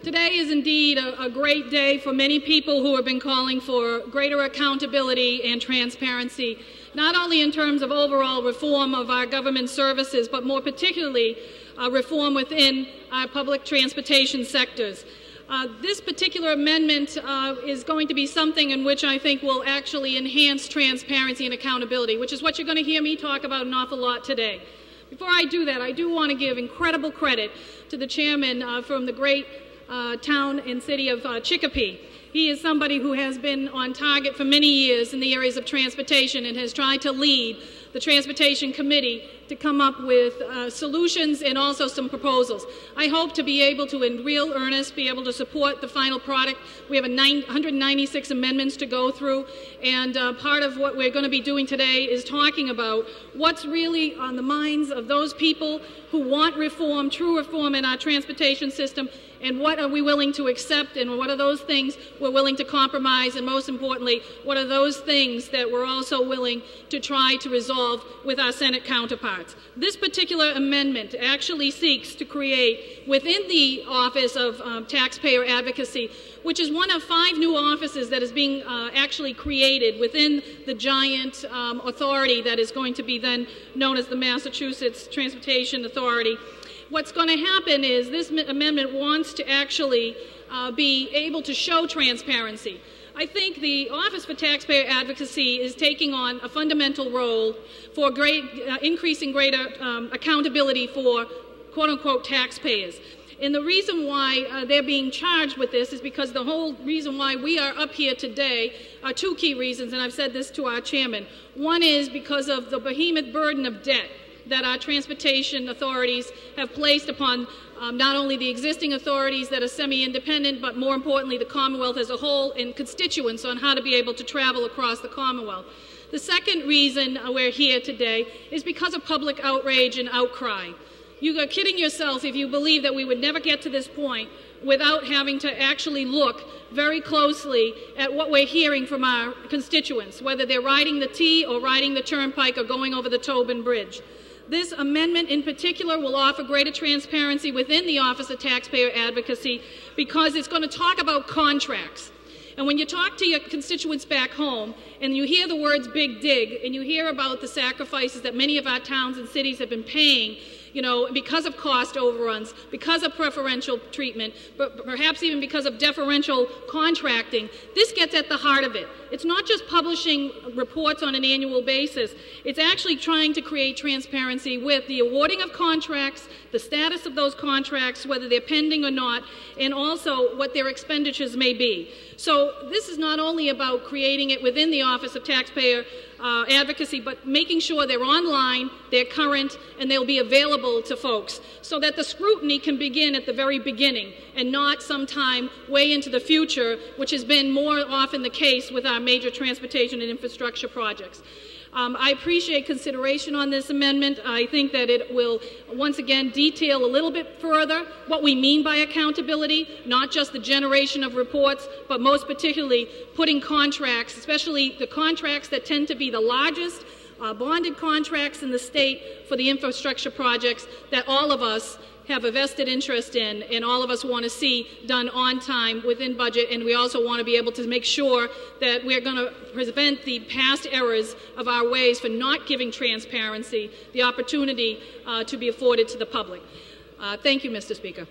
Today is indeed a great day for many people who have been calling for greater accountability and transparency, not only in terms of overall reform of our government services, but more particularly reform within our public transportation sectors. This particular amendment is going to be something in which I think will actually enhance transparency and accountability, which is what you're going to hear me talk about an awful lot today. Before I do that, I do want to give incredible credit to the chairman from the great town and city of Chicopee. He is somebody who has been on target for many years in the areas of transportation and has tried to lead the Transportation Committee to come up with solutions and also some proposals. I hope to be able to, in real earnest, be able to support the final product. We have 196 amendments to go through, and part of what we're going to be doing today is talking about what's really on the minds of those people who want reform, true reform in our transportation system, and what are we willing to accept, and what are those things we're willing to compromise, and most importantly, what are those things that we're also willing to try to resolve with our Senate counterparts. This particular amendment actually seeks to create within the Office of Taxpayer Advocacy, which is one of 5 new offices that is being actually created within the giant authority that is going to be then known as the Massachusetts Transportation Authority. What's going to happen is this amendment wants to actually be able to show transparency. I think the Office for Taxpayer Advocacy is taking on a fundamental role for increasing greater accountability for quote-unquote taxpayers. And the reason why they're being charged with this is because the whole reason why we are up here today are 2 key reasons, and I've said this to our chairman. One is because of the behemoth burden of debt that our transportation authorities have placed upon not only the existing authorities that are semi-independent, but more importantly the Commonwealth as a whole and constituents on how to be able to travel across the Commonwealth. The second reason we're here today is because of public outrage and outcry. You are kidding yourself if you believe that we would never get to this point without having to actually look very closely at what we're hearing from our constituents, whether they're riding the T or riding the Turnpike or going over the Tobin Bridge. This amendment in particular will offer greater transparency within the Office of Taxpayer Advocacy because it's going to talk about contracts. And when you talk to your constituents back home and you hear the words big dig and you hear about the sacrifices that many of our towns and cities have been paying, you know, because of cost overruns, because of preferential treatment, but perhaps even because of deferential contracting, this gets at the heart of it. It's not just publishing reports on an annual basis. It's actually trying to create transparency with the awarding of contracts, the status of those contracts, whether they're pending or not, and also what their expenditures may be. So this is not only about creating it within the Office of Taxpayer Advocacy, but making sure they're online, they're current, and they'll be available to folks so that the scrutiny can begin at the very beginning and not sometime way into the future, which has been more often the case with our major transportation and infrastructure projects. I appreciate consideration on this amendment. I think that it will, once again, detail a little bit further what we mean by accountability, not just the generation of reports, but most particularly putting contracts, especially the contracts that tend to be the largest bonded contracts in the state for the infrastructure projects that all of us have a vested interest in, and all of us want to see done on time, within budget, and we also want to be able to make sure that we're going to prevent the past errors of our ways for not giving transparency the opportunity to be afforded to the public. Thank you, Mr. Speaker.